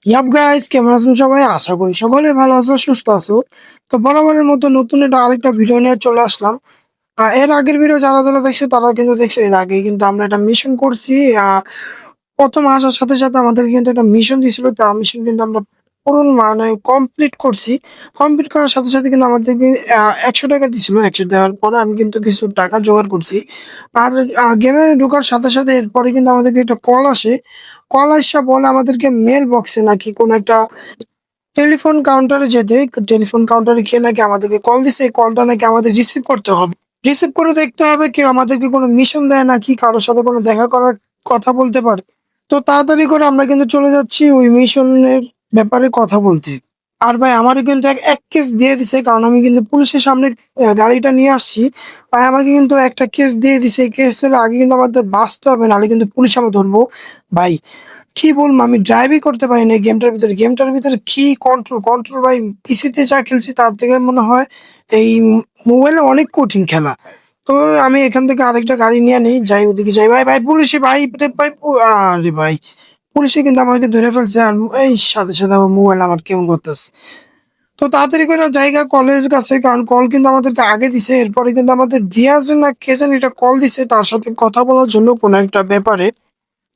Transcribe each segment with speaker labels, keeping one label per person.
Speaker 1: Yup guys, কেমন আছেন সবাই? আশা করি সকলে ভালো আছো, সুস্থ আছো। তো বরাবরের মতো নতুন একটা আরেকটা ভিডিও নিয়ে চলে আসলাম। এর আগের ভিডিও যারা যারা দেখছে তারা কিন্তু দেখছে, এর আগে কিন্তু আমরা একটা মিশন করছি। প্রথম আসার সাথে সাথে আমাদের কিন্তু একটা মিশন দিছিল, তা মিশন কিন্তু আমরা পূরণ মানে কমপ্লিট করছি। কমপ্লিট করার সাথে সাথে কিন্তু আমাদের 100 টাকা দিছিল। 100 দেওয়ার পরে আমি কিন্তু কিছু টাকা জোগাড় করছি। আর গেমে ঢোকার সাথে সাথে এরপরে কিন্তু আমাদেরকে একটা কল আসে। কল আসা বলে আমাদেরকে মেল বক্সে নাকি কোন একটা টেলিফোন কাউন্টারে যেতে। টেলিফোন কাউন্টারে গিয়ে নাকি আমাদেরকে কল দিছে, এই কলটা নাকি আমাদের রিসিভ করতে হবে। রিসিভ করে দেখতে হবে কেউ আমাদেরকে কোনো মিশন দেয় নাকি কারোর সাথে কোনো দেখা করার কথা বলতে পারে। তো তাড়াতাড়ি করে আমরা কিন্তু চলে যাচ্ছি ওই মিশনের ব্যাপারে কথা বলতে। আর ভাই আমারও কিন্তু এক কেস দিয়ে দিছে, কারণ আমি কিন্তু পুলিশের সামনে গাড়িটা নিয়ে আসছি। ভাই আমাকে কিন্তু একটা কেস দিয়ে দিছে, এই কেসের আগে কিন্তু আমাদের বাঁচতে হবে, নাহলে কিন্তু পুলিশ আমাকে ধরবো। ভাই কি বলবো, আমি ড্রাইভই করতে পারি না গেমটার ভিতরে কি কন্ট্রোল কন্ট্রোল ভাই। পিসিতে যা খেলছি তার থেকে মনে হয় এই মোবাইলে অনেক কঠিন খেলা। তো আমি এখান থেকে আরেকটা গাড়ি নিয়ে নেই, যাই ওদিকে যাই। ভাই ভাই পুলিশে ভাই রে ভাই আরে ভাই পুলিশে কিন্তু আমাকে ধরে ফেলছে। আর এই সাথে সাথে আমার মোবাইল আমার কেমন করতেছে। তো তাড়াতাড়ি করে জায়গা কলের কাছে, কারণ কল কিন্তু আমাদেরকে আগে দিছে। এরপরে কিন্তু আমাদের দিয়াছে না কে জানি এটা কল দিছে তার সাথে কথা বলার জন্য কোনো একটা ব্যাপারে।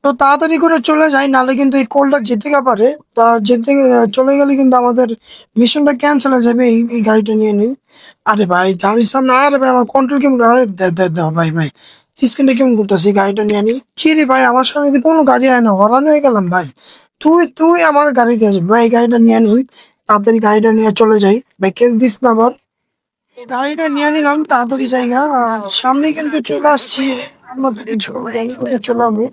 Speaker 1: তো তাড়াতাড়ি করে চলে যাই, নাহলে কিন্তু এই কলটা যেতে গা পারে। তা যেতে চলে গেলে কিন্তু আমাদের মিশনটা ক্যান্সেল হয়ে যাবে। এই গাড়িটা নিয়ে নিই। আরে ভাই গাড়ির সামনে, আরে ভাই আমার কন্ট্রোল কেমন, আরে দাও ভাই ভাই স্ক্রিনটা কেমন করতেছি। গাড়িটা নিয়ে নিই। কি রে ভাই, আমার সামনে দিয়ে কোনো গাড়ি আয় না, হরান হয়ে গেলাম ভাই। তুই তুই আমার গাড়িতে আসবি ভাই, এই গাড়িটা নিয়ে নিই। তাড়াতাড়ি গাড়িটা নিয়ে চলে যাই ভাই, কেস দিস না আবার। এই গাড়িটা নিয়ে নিলাম, তাড়াতাড়ি জায়গা আর সামনে কিন্তু চলে আসছি। আমরা কিছু গাড়ি করে চলে যাবো।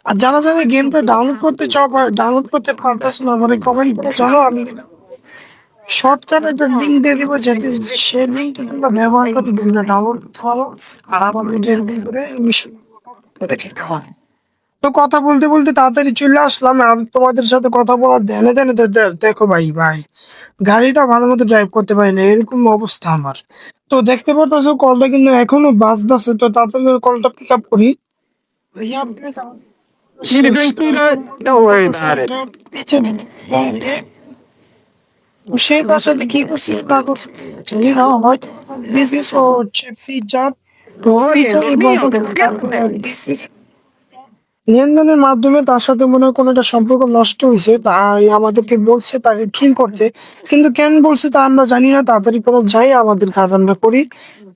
Speaker 1: আর যারা যারা গেমটা ডাউনলোড করতে চাও বা ডাউনলোড করতে পারতেছো না, মানে কমেন্ট করে জানো, আমি শর্টকাট একটা লিঙ্ক দিয়ে দিব, যাতে সেই লিঙ্কটা তোমরা ব্যবহার করে গেমটা ডাউনলোড করতে পারো। আর আমার মধ্যে এরকম করে মিশন করে খেতে হয়। তো কথা বলতে বলতে তাড়াতাড়ি চলে আসলাম। আর তোমাদের সাথে কথা বলার ধ্যানে ধ্যানে দেখো ভাই ভাই গাড়িটা ভালো মতো ড্রাইভ করতে পারি না, এরকম অবস্থা আমার। তো দেখতে পারতেছো কলটা কিন্তু এখনো বাজতেছে, তো তাড়াতাড়ি কলটা পিক আপ করি। ভাইয়া,
Speaker 2: Need a drink, sweetheart? Don't worry about it.
Speaker 1: পেছনে সেই বাসাতে কি করছে না করছে জানি না, হয়তো বিজনেস হচ্ছে পিৎজা। তো
Speaker 2: Oye,
Speaker 1: পিৎজা
Speaker 2: mi
Speaker 1: এই
Speaker 2: mío,
Speaker 1: বলতে
Speaker 2: ¿qué
Speaker 1: তারপরে
Speaker 2: haces?
Speaker 1: লেনদেনের মাধ্যমে তার সাথে মনে হয় কোনো একটা সম্পর্ক নষ্ট হয়েছে, তাই আমাদেরকে বলছে তাকে খিল করতে। কিন্তু কেন বলছে তা আমরা জানি না। তাড়াতাড়ি করে যাই, আমাদের কাজ আমরা করি।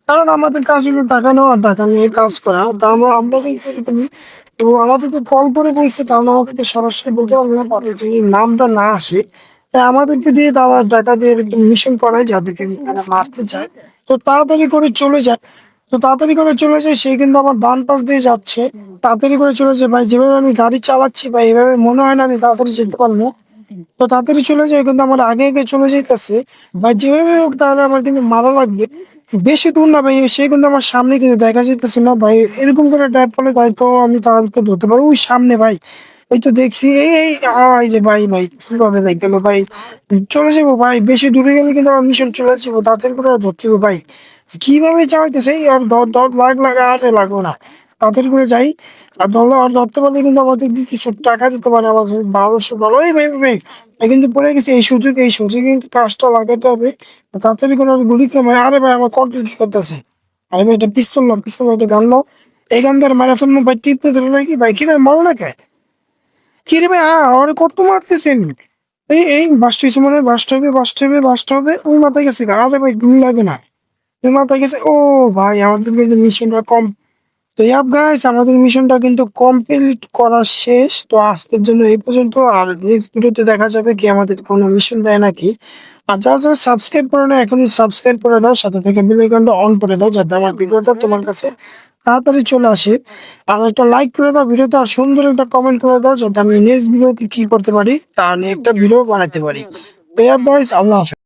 Speaker 1: কারণ আমাদের কাজ হলো টাকা নেওয়া, টাকা নিয়ে কাজ করা। তা আমরা কিন্তু এরকমই। তো আমাদেরকে কল করে বলছে, কারণ আমাদেরকে সরাসরি বলতে পারবো না, তাদের যদি নামটা না আসে। তাই আমাদেরকে দিয়ে তারা টাকা দিয়ে এরকম মিশন করায়, যাদেরকে তারা মারতে চায়। তো তাড়াতাড়ি করে চলে যায়। তো তাড়াতাড়ি করে চলে যায়, সে কিন্তু আমার ডান পাশ দিয়ে যাচ্ছে। তাড়াতাড়ি করে চলে যায় ভাই, যেভাবে আমি গাড়ি চালাচ্ছি ভাই, এভাবে মনে হয় না আমি তাড়াতাড়ি যেতে পারবো। তো তাড়াতাড়ি চলে যায়, কিন্তু আমার আগে আগে চলে যাইতেছে। ভাই যেভাবে হোক তাহলে আমার কিন্তু মারা লাগবে। বেশি দূর না ভাই, সে কিন্তু আমার সামনে কিন্তু দেখা যাইতেছে না ভাই। এরকম করে ড্রাইভ করলে তাই তো আমি তাদেরকে ধরতে পারবো ওই সামনে ভাই। এই তো দেখছি এই এই এই যে ভাই ভাই কিভাবে দেখতে গেলো ভাই। চলে যাবো ভাই, বেশি দূরে গেলে কিন্তু আমার মিশন চলে যাবো, তাড়াতাড়ি করে ধরতে হবে ভাই। কিভাবে চালাইতেছে এই, আর দর লাগা আরে লাগবো না। তাড়াতাড়ি করে যাই। আর ধরো, আর ধরতে পারলে কিন্তু আমাদের কিছু টাকা দিতে পারে আমাদের 1200 ভালো। এই ভাই ভাই ভাই কিন্তু পড়ে গেছে, এই সুযোগে কিন্তু কাজটা লাগাতে হবে। তাড়াতাড়ি করে আমি গুলি খেয়ে আরে ভাই আমার কন্ট্রোল কি করতেছে। আরে ভাই এটা পিস্তল একটা গান নাও। এই গান ধরে মারা ফেলবো ভাই, টিপতে ধরে নাকি ভাই, কি রে মারো না কে? কি রে ভাই, আর কত মারতেছেন? এই বাসটা হয়েছে মনে হয়, বাসটা হবে ওই মাথায় গেছে গা। আরে ভাই গুলি লাগে না, ওই মাথায় গেছে। ও ভাই আমাদের কিন্তু মিশনটা কম। তো ইয়াপ গাইস, আমাদের মিশনটা কিন্তু কমপ্লিট করা শেষ। তো আজকের জন্য এই পর্যন্ত। আর নেক্সট ভিডিওতে দেখা যাবে কি আমাদের কোনো মিশন দেয় নাকি। আর যারা যারা সাবস্ক্রাইব করে না এখনই সাবস্ক্রাইব করে দাও, সাথে থেকে বেল আইকনটা অন করে দাও, যাতে আমার ভিডিওটা তোমার কাছে তাড়াতাড়ি চলে আসে। আর একটা লাইক করে দাও ভিডিওতে, আর সুন্দর একটা কমেন্ট করে দাও, যাতে আমি নেক্সট ভিডিওতে কি করতে পারি তা নিয়ে একটা ভিডিও বানাতে পারি। তো ইয়াপ গাইস, আল্লাহ হাফেজ।